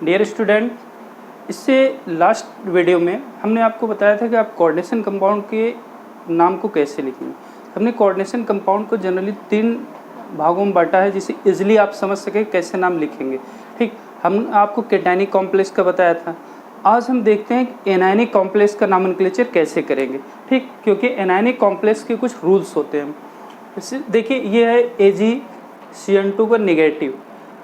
Dear student, इससे last video में हमने आपको बताया था कि आप कोऑर्डिनेशन कंपाउंड के नाम को कैसे लिखेंगे। हमने कोऑर्डिनेशन कंपाउंड को जनरली 3 भागों में बांटा है, जिसे इजीली आप समझ सके कैसे नाम लिखेंगे। ठीक, हम आपको कैटायनिक कॉम्प्लेक्स का बताया था। आज हम देखते हैं कि एनायनिक कॉम्प्लेक्स का नॉमेनक्लेचर कैसे करेंगे। ठीक, क्योंकि एनायनिक कॉम्प्लेक्स के कुछ रूल्स होते हैं। इससे देखिए, ये है AgCN2 का नेगेटिव।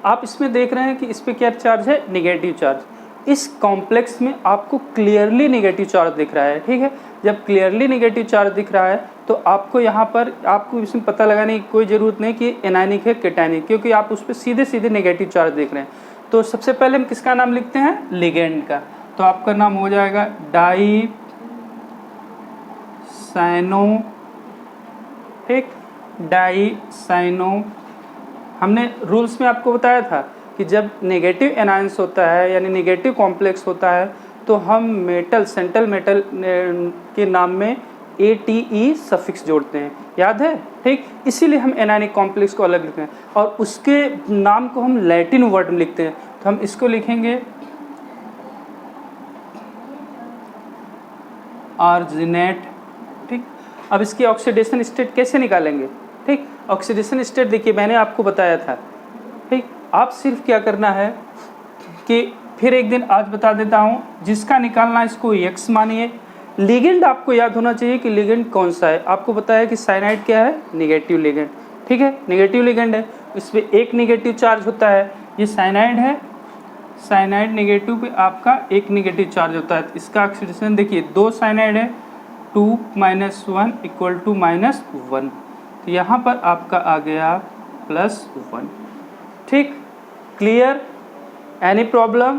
आप इसमें देख रहे हैं कि इस पर क्या चार्ज है, नेगेटिव चार्ज। इस कॉम्प्लेक्स में आपको क्लियरली नेगेटिव चार्ज दिख रहा है। ठीक है, जब क्लियरली नेगेटिव चार्ज दिख रहा है तो आपको यहाँ पर आपको इसमें पता लगाने की कोई ज़रूरत नहीं कि एनायनिक है कैटायनिक, क्योंकि आप उस पर सीधे सीधे नेगेटिव चार्ज देख रहे हैं। तो सबसे पहले हम किसका नाम लिखते हैं, लिगेंड का। तो आपका नाम हो जाएगा डाई साइनो। ठीक, डाई साइनो। हमने रूल्स में आपको बताया था कि जब नेगेटिव एनायंस होता है यानी नेगेटिव कॉम्प्लेक्स होता है तो हम मेटल, सेंट्रल मेटल के नाम में ATE सफिक्स जोड़ते हैं, याद है। ठीक, इसीलिए हम एनायनिक कॉम्प्लेक्स को अलग लिखते हैं और उसके नाम को हम लैटिन वर्ड में लिखते हैं। तो हम इसको लिखेंगे आर्जिनेट। ठीक, अब इसकी ऑक्सीडेशन स्टेट कैसे निकालेंगे। ठीक, ऑक्सीडेशन स्टेट देखिए मैंने आपको बताया था। ठीक, आप सिर्फ क्या करना है कि फिर एक दिन आज बता देता हूँ, जिसका निकालना इसको X मानिए। लिगेंड आपको याद होना चाहिए कि लिगेंड कौन सा है। आपको बताया कि साइनाइड क्या है, नेगेटिव लिगेंड। ठीक है, नेगेटिव लिगेंड है, इस पर एक नेगेटिव चार्ज होता है। ये साइनाइड है, साइनाइड नेगेटिव पे आपका एक नेगेटिव चार्ज होता है। इसका ऑक्सीडेशन देखिए, 2 साइनाइड है, 2 - 1 = -1। तो यहाँ पर आपका आ गया +1। ठीक, क्लियर, एनी प्रॉब्लम।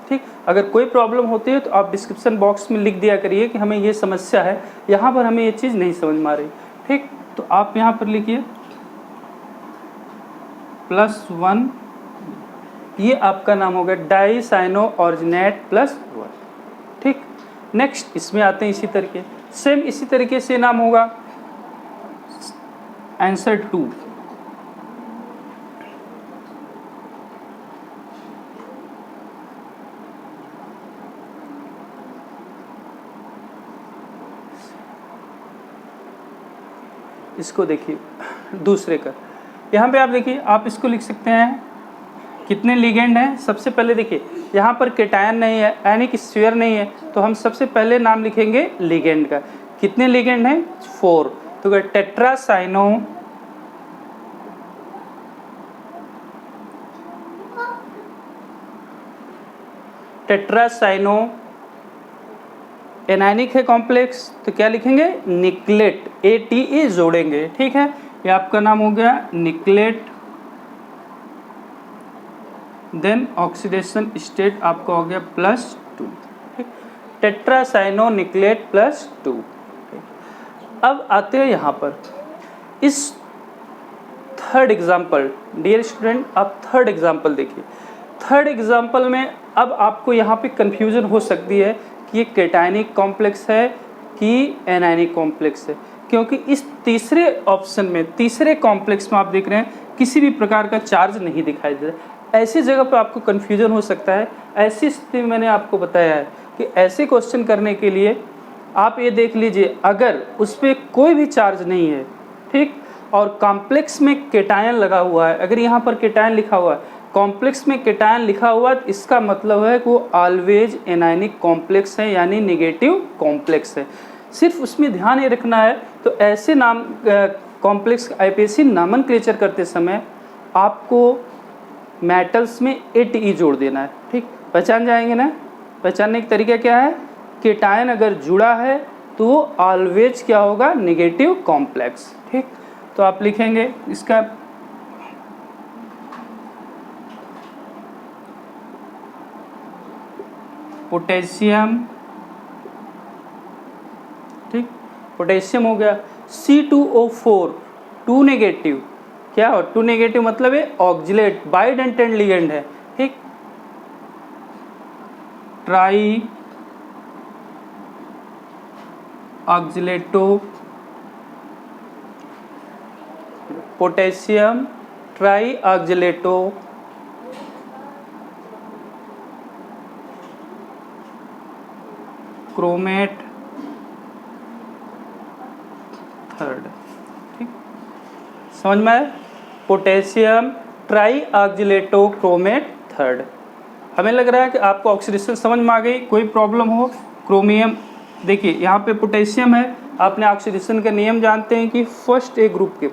ठीक, अगर कोई प्रॉब्लम होती है तो आप डिस्क्रिप्शन बॉक्स में लिख दिया करिए कि हमें ये समस्या है, यहाँ पर हमें ये चीज़ नहीं समझ में आ रही। ठीक, तो आप यहाँ पर लिखिए +1। ये आपका नाम हो गया डाई साइनो ऑर्जिनेट +1। ठीक, नेक्स्ट इसमें आते हैं इसी तरीके, सेम इसी तरीके से नाम होगा आंसर 2। इसको देखिए दूसरे का, यहाँ पे आप देखिए, आप इसको लिख सकते हैं कितने लिगेंड हैं। सबसे पहले देखिए, यहाँ पर कैटायन नहीं है यानी कि स्फीयर नहीं है, तो हम सबसे पहले नाम लिखेंगे लिगेंड का। कितने लिगेंड हैं, 4। तो टेट्रासाइनो, टेट्रासाइनो एनायनिक है कॉम्प्लेक्स, तो क्या लिखेंगे, निकलेट, ATE जोड़ेंगे। ठीक है, ये आपका नाम हो गया निकलेट। देन ऑक्सीडेशन स्टेट आपका हो गया +2। ठीक, टेट्रासाइनो निकलेट +2। अब आते हैं यहाँ पर इस थर्ड एग्जाम्पल। डियर स्टूडेंट, आप थर्ड एग्जाम्पल देखिए। थर्ड एग्जाम्पल में अब आपको यहाँ पे कंफ्यूजन हो सकती है कि ये कैटायनिक कॉम्प्लेक्स है कि एनायनिक कॉम्प्लेक्स है, क्योंकि इस तीसरे ऑप्शन में, तीसरे कॉम्प्लेक्स में आप देख रहे हैं किसी भी प्रकार का चार्ज नहीं दिखाई दे रहा। ऐसी जगह पर आपको कंफ्यूजन हो सकता है। ऐसी स्थिति में मैंने आपको बताया है कि ऐसे क्वेश्चन करने के लिए आप ये देख लीजिए, अगर उस पर कोई भी चार्ज नहीं है, ठीक, और कॉम्प्लेक्स में कैटायन लगा हुआ है, अगर यहाँ पर कैटायन लिखा हुआ है, कॉम्प्लेक्स में कैटायन लिखा हुआ है, इसका मतलब है कि वो ऑलवेज एनायनिक कॉम्प्लेक्स है यानी नेगेटिव कॉम्प्लेक्स है। सिर्फ उसमें ध्यान ये रखना है। तो ऐसे नाम कॉम्प्लेक्स IPAC नॉमेनक्लेचर करते समय आपको मेटल्स में ATE जोड़ देना है। ठीक, पहचान जाएंगे ना। पहचानने का तरीका क्या है, कैटायन अगर जुड़ा है तो वो ऑलवेज क्या होगा, नेगेटिव कॉम्प्लेक्स। ठीक, तो आप लिखेंगे इसका पोटेशियम। ठीक, पोटेशियम हो गया। C2O4, 2 नेगेटिव, क्या हो, 2 नेगेटिव मतलब है ऑक्जिलेट, बाइडेंटेंट लिगेंड है। ठीक, tri oxalato potassium tri oxalato chromate third. ठीक, समझ में आया? Potassium tri oxalato chromate third. हमें लग रहा है कि आपको ऑक्सीडेशन समझ में आ गई। कोई प्रॉब्लम हो? क्रोमियम, देखिए यहाँ पे पोटेशियम है, आपने ऑक्सीडेशन के नियम जानते हैं कि फर्स्ट ए ग्रुप के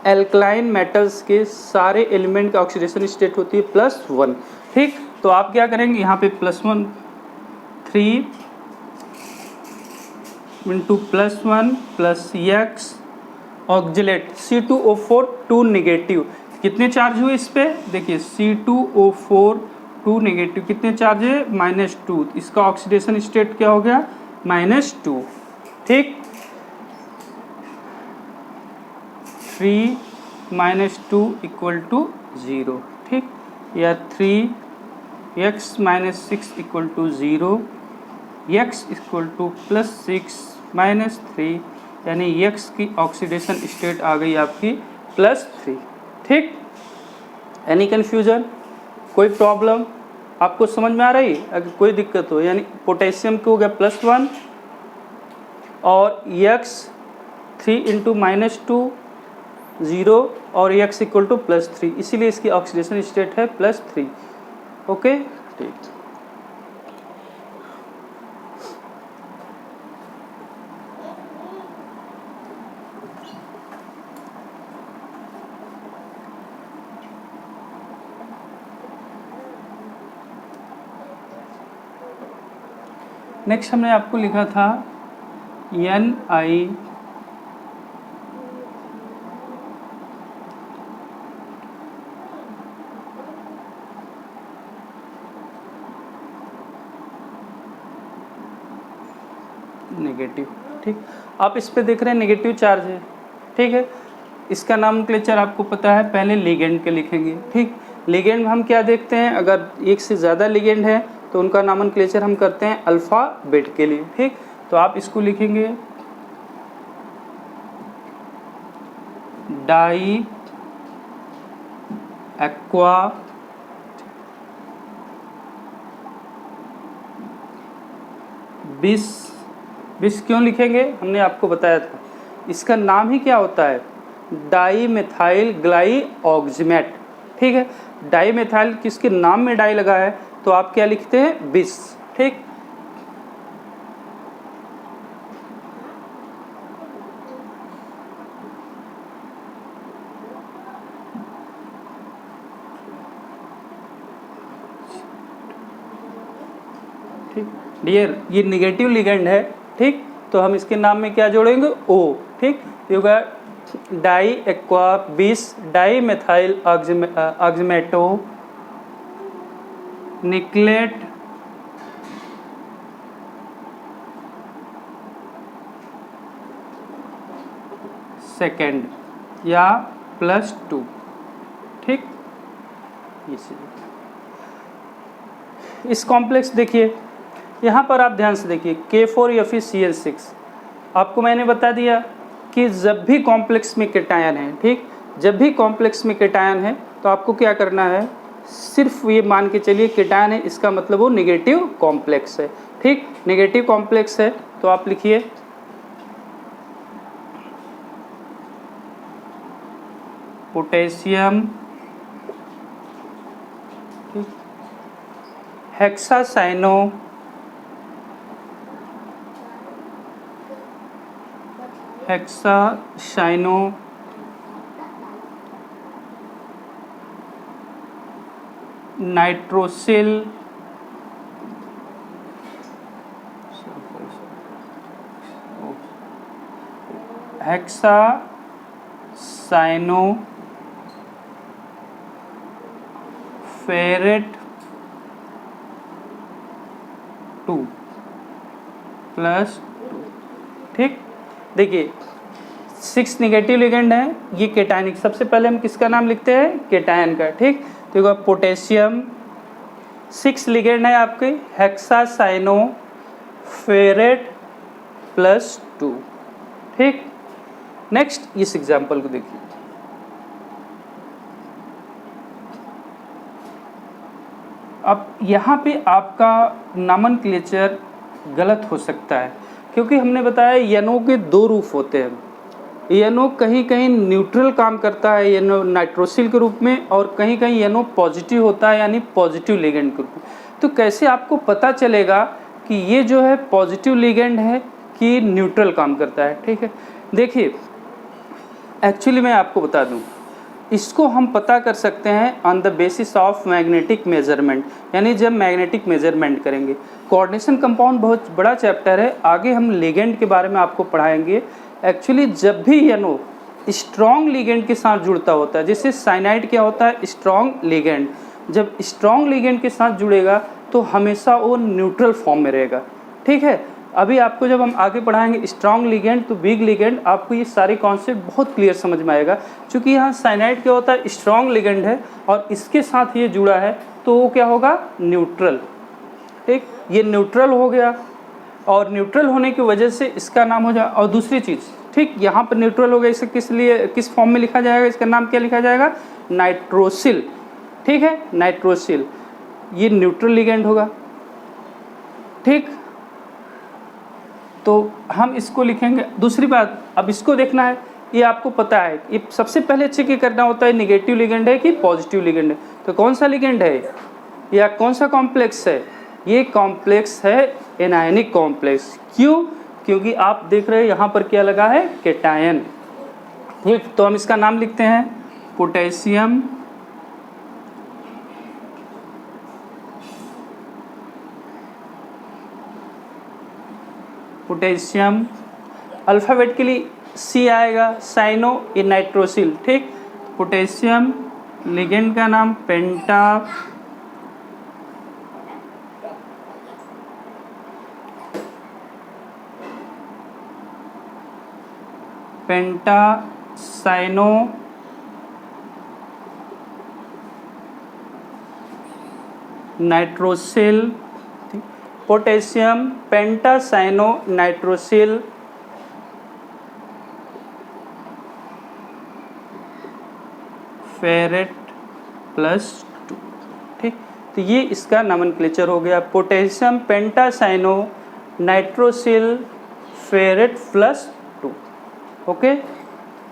एल्कलाइन मेटल्स के सारे एलिमेंट का ऑक्सीडेशन स्टेट होती है +1। ठीक, तो आप क्या करेंगे, यहाँ पे +1 3 into +1 plus x oxalate C2O4 2 negative, कितने चार्ज हुए इस पे? देखिए C2O4 2 नेगेटिव, कितने चार्ज है? -2, इसका ऑक्सीडेशन स्टेट क्या हो गया? -2। ठीक, 3 - 2 = 0। ठीक, या 3x - 6 = 0, x = +6 - 3, यानी x की ऑक्सीडेशन स्टेट आ गई आपकी +3। ठीक, एनी कन्फ्यूजन, कोई प्रॉब्लम आपको समझ में आ रही? अगर कोई दिक्कत हो, यानी पोटेशियम को हो गया +1 और x 3 × -2 0 और x = +3, इसीलिए इसकी ऑक्सीडेशन स्टेट है +3। ओके, ठीक। नेक्स्ट हमने आपको लिखा था Ni नेगेटिव। ठीक, आप इस पे देख रहे हैं नेगेटिव चार्ज है। ठीक है, इसका नॉमेनक्लेचर आपको पता है, पहले लिगेंड के लिखेंगे। ठीक, लिगेंड में हम क्या देखते हैं, अगर एक से ज़्यादा लिगेंड है तो उनका नॉमेनक्लेचर हम करते हैं अल्फ़ाबेट के लिए। ठीक, तो आप इसको लिखेंगे डाई एक्वा बिस। बिस क्यों लिखेंगे, हमने आपको बताया था, इसका नाम ही क्या होता है? डाई मेथाइल ग्लाई ऑक्जिमेट। ठीक है, डाई मेथाइल किसके नाम में डाई लगा है तो आप क्या लिखते हैं? बिस। ठीक, ठीक डियर, ये निगेटिव लिगेंड है। ठीक, तो हम इसके नाम में क्या जोड़ेंगे? O। ठीक, ये होगा डाई एक्वा बिस डाई मेथाइल ऑक्जिमेटो निकलेट सेकेंड या +2। ठीक, इस कॉम्प्लेक्स देखिए, यहाँ पर आप ध्यान से देखिए K4Fe है, सिर्फ ये मान के चलिए केटायन है, इसका मतलब वो नेगेटिव कॉम्प्लेक्स है। ठीक, नेगेटिव कॉम्प्लेक्स है तो आप लिखिए potassium hexacyano nitrosyl hexacyano ferrate 2 +2। ठीक, देखिए 6 नेगेटिव लिगेंड है, ये केटायनिक। सबसे पहले हम किसका नाम लिखते हैं? केटायन का। ठीक, तो पोटेशियम 6 लिगेंड है आपके हेक्सासाइनो फेरेट +2। ठीक, नेक्स्ट इस एग्जाम्पल को देखिए, अब यहाँ पे आपका नॉमेनक्लेचर गलत हो सकता है, क्योंकि हमने बताया NO के दो रूप होते हैं। NO कहीं कहीं न्यूट्रल काम करता है NO नाइट्रोसिल के रूप में, और कहीं कहीं NO पॉजिटिव होता है यानी पॉजिटिव लिगेंड के रूप में। तो कैसे आपको पता चलेगा कि ये जो है पॉजिटिव लिगेंड है कि न्यूट्रल काम करता है? ठीक है, देखिए एक्चुअली मैं आपको बता दूं, इसको हम पता कर सकते हैं on the basis of magnetic measurement, यानी जब मैग्नेटिक मेजरमेंट करेंगे। कोऑर्डिनेशन कंपाउंड बहुत बड़ा चैप्टर है, आगे हम लिगेंड के बारे में आपको पढ़ाएंगे। एक्चुअली जब भी NO स्ट्रॉन्ग लिगेंड के साथ जुड़ता होता है, जैसे साइनाइड क्या होता है? Strong ligand. जब स्ट्रॉन्ग लिगेंड के साथ जुड़ेगा तो हमेशा वो न्यूट्रल फॉर्म में रहेगा। ठीक है, अभी आपको जब हम आगे पढ़ाएंगे स्ट्रॉन्ग लिगेंड तो वीक लिगेंड, आपको ये सारे कॉन्सेप्ट बहुत क्लियर समझ में आएगा। क्योंकि यहाँ साइनाइड क्या होता है? स्ट्रॉन्ग लिगेंड है और इसके साथ ये जुड़ा है तो वो क्या होगा? न्यूट्रल। ठीक, ये न्यूट्रल हो गया, और न्यूट्रल होने की वजह से इसका नाम हो जाए। और दूसरी चीज़, ठीक, यहाँ पर न्यूट्रल हो गया, इसे किस लिए किस फॉर्म में लिखा जाएगा? इसका नाम क्या लिखा जाएगा? नाइट्रोसिल। ठीक है, नाइट्रोसिल, ये न्यूट्रल लिगेंड होगा। ठीक, तो हम इसको लिखेंगे। दूसरी बात, अब इसको देखना है, ये आपको पता है, ये सबसे पहले चेक करना होता है नेगेटिव लिगेंड है कि पॉजिटिव लिगेंड है। तो कौन सा लिगेंड है या कौन सा कॉम्प्लेक्स है? ये कॉम्प्लेक्स है एनायनिक कॉम्प्लेक्स। क्यों? क्योंकि आप देख रहे हैं यहाँ पर क्या लगा है? कैटायन। ठीक, तो हम इसका नाम लिखते हैं पोटेशियम पोटेशियम, अल्फ़ाबेटिकली C आएगा, साइनो इन नाइट्रोसिल। ठीक, पोटेशियम, लिगेंड का नाम penta cyano nitrosyl. Potassium pentacyano nitrosyl ferrate +2। ठीक, तो ये इसका नॉमेनक्लेचर हो गया, potassium pentacyano nitrosyl ferrate +2। Okay,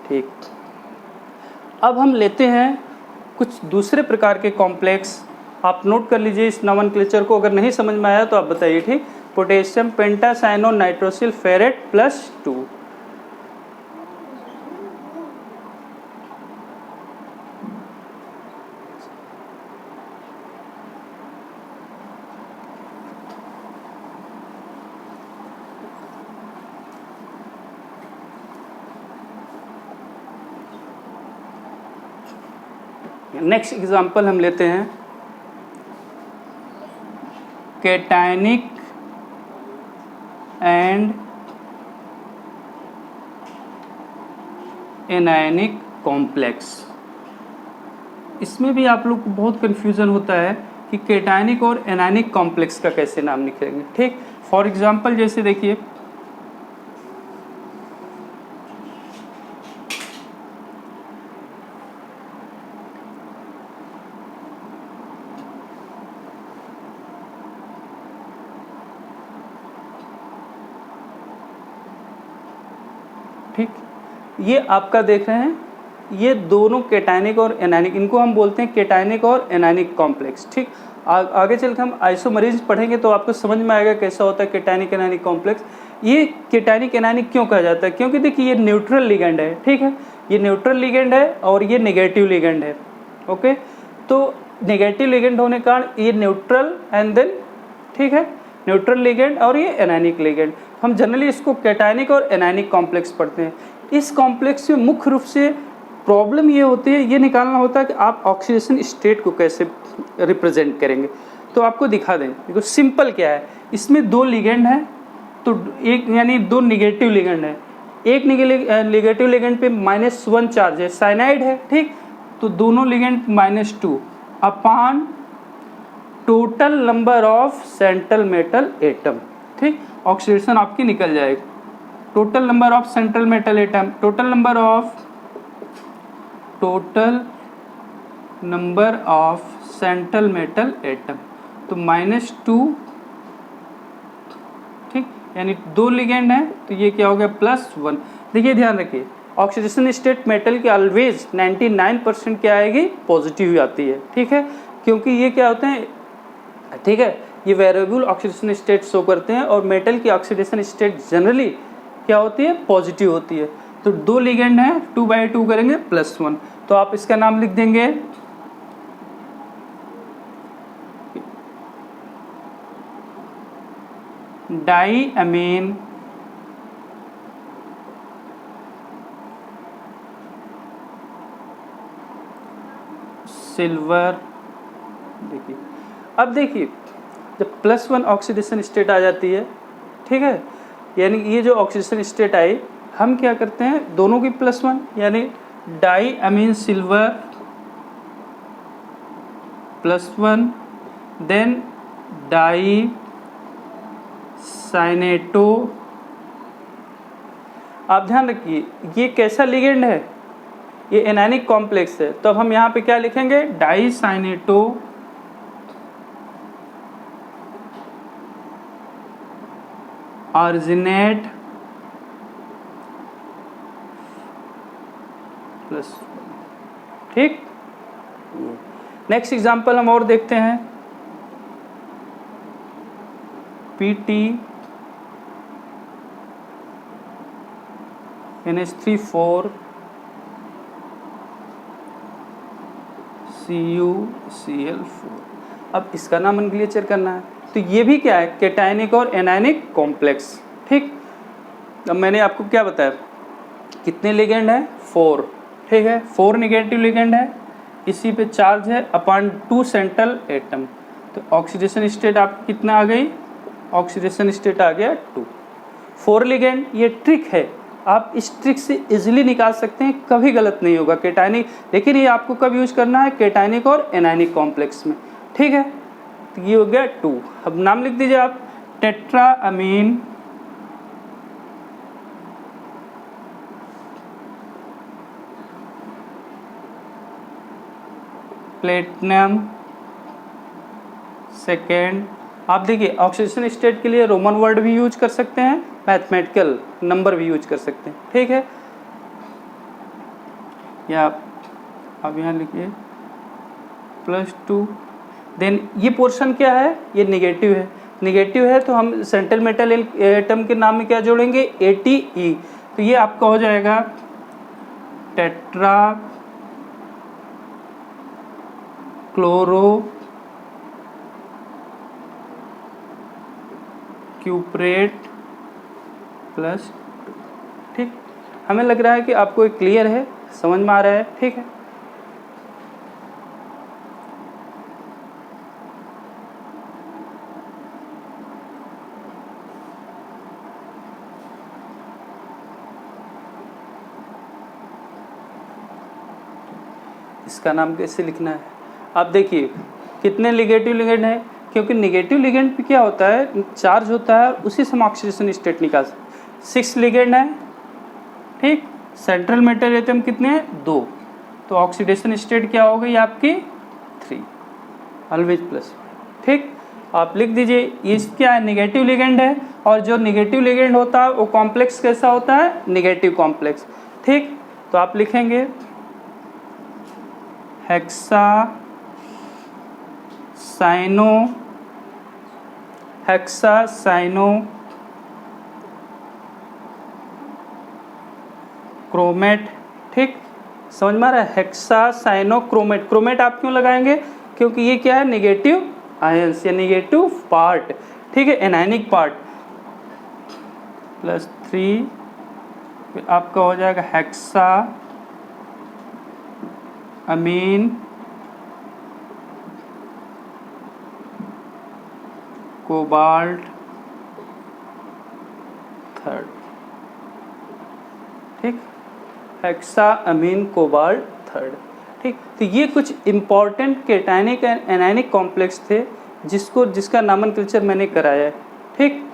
ठीक। अब हम लेते हैं कुछ दूसरे प्रकार के कॉम्प्लेक्स। आप नोट कर लीजिए इस नॉमेनक्लेचर को, अगर नहीं समझ में आया तो आप बताइए। ठीक, potassium pentacyano nitrosyl ferrate +2। Next example हम लेते हैं कैटायनिक एंड एनायनिक कॉम्प्लेक्स। इसमें भी आप लोग को बहुत कन्फ्यूज़न होता है कि कैटायनिक और एनायनिक कॉम्प्लेक्स का कैसे नाम लिखेंगे। ठीक, फॉर एग्जांपल जैसे देखिए ठीक, ये आपका देख रहे हैं, ये दोनों कैटायनिक और एनायनिक, इनको हम बोलते हैं कैटायनिक और एनायनिक कॉम्प्लेक्स। ठीक, आगे चल के हम आइसोमरीज पढ़ेंगे तो आपको समझ में आएगा कैसा होता है कैटायनिक एनायनिक कॉम्प्लेक्स। ये कैटायनिक एनायनिक क्यों कहा जाता है? क्योंकि देखिए ये न्यूट्रल लिगेंड है। ठीक है, ये न्यूट्रल लिगेंड है और ये नेगेटिव लिगेंड है। ओके, तो नेगेटिव लिगेंड होने के कारण ये न्यूट्रल एंड देन, ठीक है, न्यूट्रल लिगेंड और ये एनायनिक लिगेंड। हम जनरली इसको कैटायनिक और एनायनिक कॉम्प्लेक्स पढ़ते हैं। इस कॉम्प्लेक्स में मुख्य रूप से प्रॉब्लम ये होती है, ये निकालना होता है कि आप ऑक्सीडेशन स्टेट को कैसे रिप्रेजेंट करेंगे। तो आपको दिखा दें, देखो सिंपल क्या है, इसमें दो लिगेंड हैं, तो एक यानी दो निगेटिव लिगेंड है। एक निगेटिव लिगेंड पे -1 चार्ज है, साइनाइड है। ठीक, तो दोनों ligand -2 upon total number of central metal atom. ठीक, ऑक्सीडेशन आपकी निकल जाएगी। Total number of central metal atom, total number of central metal atom, तो -2 यानी 2 लिगेंड है तो ये क्या हो गया +1। देखिए ध्यान रखिए ऑक्सीडेशन स्टेट मेटल की ऑलवेज 99% क्या आएगी पॉजिटिव ही आती है, ठीक है, क्योंकि ये क्या होते हैं, ठीक है, ये वेरिएबल ऑक्सीडेशन स्टेट शो करते हैं और मेटल की ऑक्सीडेशन स्टेट जनरली क्या होती है पॉजिटिव होती है। तो 2 लिगेंड है 2/2 करेंगे +1, तो आप इसका नाम लिख देंगे डाईअमीन सिल्वर। देखिए अब देखिए जब +1 ऑक्सीडेशन स्टेट आ जाती है, ठीक है, यानी ये जो ऑक्सीडेशन स्टेट आई हम क्या करते हैं दोनों की +1 यानी डाईअमीन सिल्वर +1, देन डाई साइनेटो। आप ध्यान रखिए ये कैसा लिगेंड है, ये एनायनिक कॉम्प्लेक्स है, तो अब हम यहाँ पे क्या लिखेंगे डाई साइनेटो आर्जिनेट +1, ठीक। नेक्स्ट एग्जांपल हम और देखते हैं PT NH3 CuCl4। अब इसका नाम नोमेनक्लेचर करना है, तो ये भी क्या है कैटायनिक और एनायनिक कॉम्प्लेक्स, ठीक। अब मैंने आपको क्या बताया कितने लिगेंड है 4, ठीक है, 4 निगेटिव लिगेंड है, इसी पे चार्ज है अपॉन 2 सेंट्रल एटम, तो ऑक्सीडेशन स्टेट आपकी कितना आ गई, ऑक्सीडेशन स्टेट आ गया 2। 4 लिगेंड, ये ट्रिक है, आप इस ट्रिक से इजीली निकाल सकते हैं, कभी गलत नहीं होगा कैटायनिक, लेकिन ये आपको कब यूज करना है कैटायनिक और एनायनिक कॉम्प्लेक्स में, ठीक है। तो ये हो गया 2। अब नाम लिख दीजिए आप टेट्राअमीन प्लेटिनम सेकेंड। आप देखिए ऑक्सीडेशन स्टेट के लिए रोमन वर्ड भी यूज कर सकते हैं, मैथमेटिकल नंबर भी यूज कर सकते हैं, ठीक है, या आप यहाँ लिखिए +2। देन ये पोर्शन क्या है, ये निगेटिव है, निगेटिव है तो हम सेंट्रल मेटल एटम के नाम में क्या जोड़ेंगे ATE, तो ये आपका हो जाएगा टेट्रा क्लोरो क्यूप्रेट +2, ठीक। हमें लग रहा है कि आपको एक क्लियर है, समझ में आ रहा है, ठीक है। इसका नाम कैसे लिखना है, आप देखिए कितने निगेटिव लिगेंड है, क्योंकि निगेटिव लिगेंड पे क्या होता है चार्ज होता है, उसी से हम ऑक्सीडेशन स्टेट निकाल सकते। 6 लिगेंड है, ठीक, सेंट्रल मेटल एटम कितने हैं 2, तो ऑक्सीडेशन स्टेट क्या हो गई आपकी 3, ऑलवेज +1, ठीक। आप लिख दीजिए ये क्या है नेगेटिव लिगेंड है, और जो नेगेटिव लिगेंड होता है वो कॉम्प्लेक्स कैसा होता है नेगेटिव कॉम्प्लेक्स, ठीक। तो आप लिखेंगे हेक्सा साइनो क्रोमेट, ठीक, समझ में आ रहा है, हेक्सा साइनो क्रोमेट। क्रोमेट आप क्यों लगाएंगे, क्योंकि ये क्या है नेगेटिव आयंस या नेगेटिव पार्ट, ठीक है, एनायनिक पार्ट। +3 फिर आपका हो जाएगा हेक्सा अमीन कोबाल्ट 3, ठीक, हेक्सा अमीन कोबाल्ट 3, ठीक। तो ये कुछ important cationic and anionic complex थे जिसका नामनक्लेचर मैंने कराया है, ठीक।